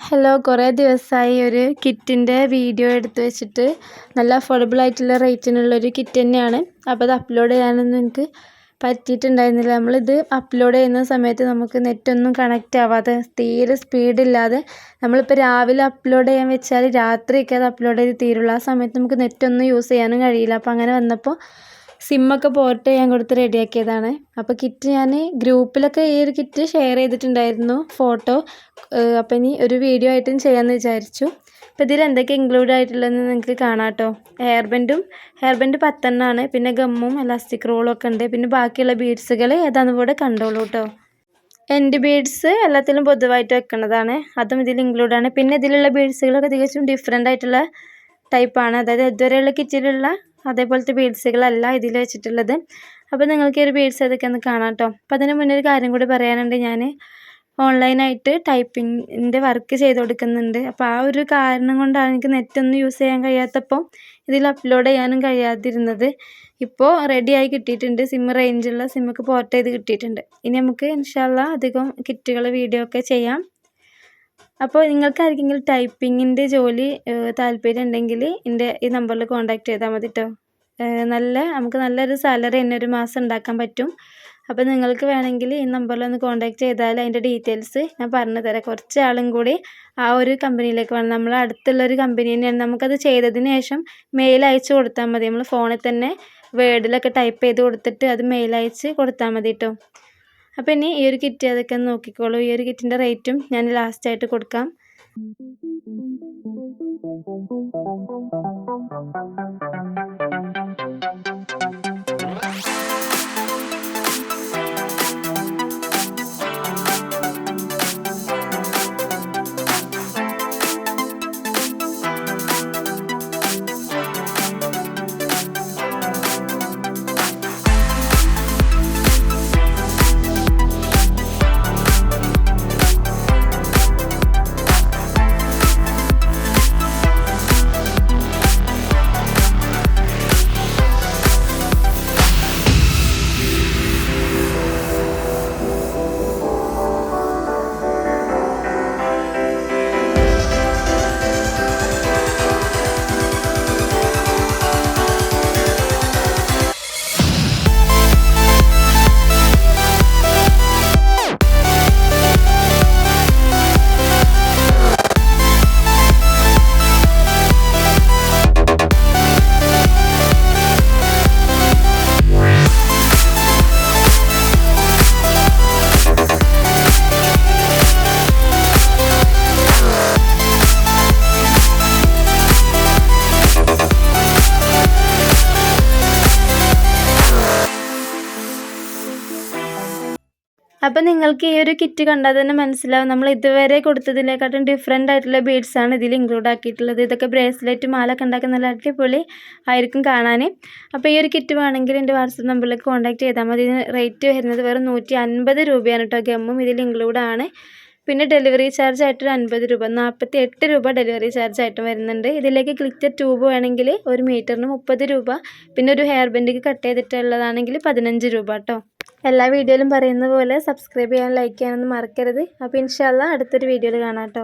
Hello, കുറേ ദിവസമായി ഒരു കിറ്റിൻ്റെ വീഡിയോ എടുത്ത് വെച്ചിട്ട് നല്ല അഫോർഡബിൾ ആയിട്ടുള്ള റേറ്റിനുള്ളൊരു കിറ്റ് തന്നെയാണ്. അപ്പോൾ അത് അപ്ലോഡ് ചെയ്യാനൊന്നും എനിക്ക് പറ്റിയിട്ടുണ്ടായിരുന്നില്ല. നമ്മളിത് അപ്ലോഡ് ചെയ്യുന്ന സമയത്ത് നമുക്ക് നെറ്റൊന്നും കണക്റ്റ് ആവാതെ തീരെ സ്പീഡില്ലാതെ നമ്മളിപ്പോൾ രാവിലെ അപ്ലോഡ് ചെയ്യാൻ വെച്ചാൽ രാത്രിയൊക്കെ അത് അപ്ലോഡ് ചെയ്ത് തീരുള്ളൂ. ആ സമയത്ത് നമുക്ക് നെറ്റൊന്നും യൂസ് ചെയ്യാനും കഴിയില്ല. അപ്പോൾ അങ്ങനെ വന്നപ്പോൾ സിമ്മൊക്കെ പോർട്ട് ചെയ്യാൻ കൊടുത്ത് റെഡിയാക്കിയതാണ്. അപ്പോൾ കിറ്റ് ഞാൻ ഗ്രൂപ്പിലൊക്കെ ഈ ഒരു കിറ്റ് ഷെയർ ചെയ്തിട്ടുണ്ടായിരുന്നു ഫോട്ടോ. അപ്പോൾ ഇനി ഒരു വീഡിയോ ആയിട്ടും ചെയ്യാമെന്ന് വിചാരിച്ചു. അപ്പോൾ ഇതിൽ എന്തൊക്കെ ഇൻക്ലൂഡ് ആയിട്ടുള്ളതെന്ന് നിങ്ങൾക്ക് കാണാം കേട്ടോ. ഹെയർ ബാൻഡ് 10 എണ്ണമാണ്. പിന്നെ ഗമ്മും എലാസ്റ്റിക് റോളും ഒക്കെ ഉണ്ട്. പിന്നെ ബാക്കിയുള്ള ബീഡ്സുകൾ ഏതാണെന്ന് കൂടെ കണ്ടോളൂ കേട്ടോ. എൻഡ് ബീഡ്സ് എല്ലാത്തിലും പൊതുവായിട്ട് വെക്കുന്നതാണ്, അതും ഇതിൽ ഇൻക്ലൂഡാണ്. പിന്നെ ഇതിലുള്ള ബീഡ്സുകളൊക്കെ തികച്ചും ഡിഫറെൻ്റ് ആയിട്ടുള്ള ടൈപ്പാണ്. അതായത് ഇതുവരെയുള്ള കിറ്റിലുള്ള അതേപോലത്തെ ബീഡ്സുകളല്ല ഇതിൽ വെച്ചിട്ടുള്ളത്. അപ്പോൾ നിങ്ങൾക്ക് ഈ ഒരു ബീഡ്സ് ഏതൊക്കെയാണെന്ന് കാണാം കേട്ടോ. അപ്പോൾ അതിന് മുന്നേ ഒരു കാര്യം കൂടി പറയാനുണ്ട്. ഞാൻ ഓൺലൈനായിട്ട് ടൈപ്പിങ്ങിൻ്റെ വർക്ക് ചെയ്ത് കൊടുക്കുന്നുണ്ട്. അപ്പോൾ ആ ഒരു കാരണം കൊണ്ടാണ് എനിക്ക് നെറ്റൊന്നും യൂസ് ചെയ്യാൻ കഴിയാത്തപ്പോൾ ഇതിൽ അപ്ലോഡ് ചെയ്യാനും കഴിയാതിരുന്നത്. ഇപ്പോൾ റെഡിയായി കിട്ടിയിട്ടുണ്ട്. സിം റേഞ്ചുള്ള സിമ്മൊക്കെ പോർട്ട് ചെയ്ത് കിട്ടിയിട്ടുണ്ട്. ഇനി നമുക്ക് ഇൻഷാല്ലാ അധികം കിറ്റുകൾ വീഡിയോ ഒക്കെ ചെയ്യാം. അപ്പോൾ നിങ്ങൾക്ക് ആർക്കെങ്കിലും ടൈപ്പിങ്ങിൻ്റെ ജോലി താല്പര്യം ഉണ്ടെങ്കിൽ എൻ്റെ ഈ നമ്പറിൽ കോൺടാക്റ്റ് ചെയ്താൽ മതി കേട്ടോ. നമുക്ക് നല്ലൊരു സാലറി തന്നെ ഒരു മാസം ഉണ്ടാക്കാൻ പറ്റും. അപ്പോൾ നിങ്ങൾക്ക് വേണമെങ്കിൽ ഈ നമ്പറിലൊന്ന് കോൺടാക്റ്റ് ചെയ്താൽ അതിൻ്റെ ഡീറ്റെയിൽസ് ഞാൻ പറഞ്ഞു തരാം. കുറച്ച് ആളും കൂടി ആ ഒരു കമ്പനിയിലേക്ക് വേണം. നമ്മളെ അടുത്തുള്ളൊരു കമ്പനി തന്നെയാണ്. നമുക്കത് ചെയ്തതിന് ശേഷം മെയിൽ അയച്ച് കൊടുത്താൽ മതി. നമ്മൾ ഫോണിൽ തന്നെ വേർഡിലൊക്കെ ടൈപ്പ് ചെയ്ത് കൊടുത്തിട്ട് അത് മെയിൽ അയച്ച് കൊടുത്താൽ മതി കേട്ടോ. അപ്പോൾ ഇനി ഈ ഒരു കിറ്റ് അതൊക്കെ നോക്കിക്കോളൂ. ഈ ഒരു കിറ്റിൻ്റെ റേറ്റും ഞാൻ ലാസ്റ്റായിട്ട് കൊടുക്കാം. അപ്പോൾ നിങ്ങൾക്ക് ഈ ഒരു കിറ്റ് കണ്ടാൽ തന്നെ മനസ്സിലാവും നമ്മൾ ഇതുവരെ കൊടുത്തതിനെക്കാട്ടും ഡിഫറെൻ്റ് ആയിട്ടുള്ള ബീഡ്സാണ് ഇതിൽ ഇൻക്ലൂഡ് ആക്കിയിട്ടുള്ളത്. ഇതൊക്കെ ബ്രേസ്ലെറ്റ് മാലൊക്കെ ഉണ്ടാക്കുന്ന നല്ല അടിപൊളി ആയിരിക്കും കാണാൻ. അപ്പോൾ ഈ ഒരു കിറ്റ് വേണമെങ്കിൽ എൻ്റെ വാട്സപ്പ് നമ്പറിലേക്ക് കോൺടാക്റ്റ് ചെയ്താൽ മതി. ഇതിന് റേറ്റ് വരുന്നത് വെറും 150 രൂപയാണ് കേട്ടോ. ഗമ്മും ഇതിൽ ഇൻക്ലൂഡാണ്. പിന്നെ ഡെലിവറി ചാർജ് ആയിട്ട് 50 രൂപ, 48 രൂപ ഡെലിവറി ചാർജ് ആയിട്ട് വരുന്നുണ്ട്. ഇതിലേക്ക് ഗ്ലിറ്റർ ട്യൂബ് വേണമെങ്കിൽ 1 മീറ്ററിന് 30 രൂപ. പിന്നെ ഒരു ഹെയർ ബാൻഡിക്ക് കട്ട് ചെയ്തിട്ടുള്ളതാണെങ്കിൽ 15 രൂപ കേട്ടോ. എല്ലാ വീഡിയോയിലും പറയുന്ന പോലെ സബ്സ്ക്രൈബ് ചെയ്യാൻ, ലൈക്ക് ചെയ്യാനൊന്നും മറക്കരുത്. അപ്പോൾ ഇൻഷാല്ലാ അടുത്തൊരു വീഡിയോയിൽ കാണാം കേട്ടോ.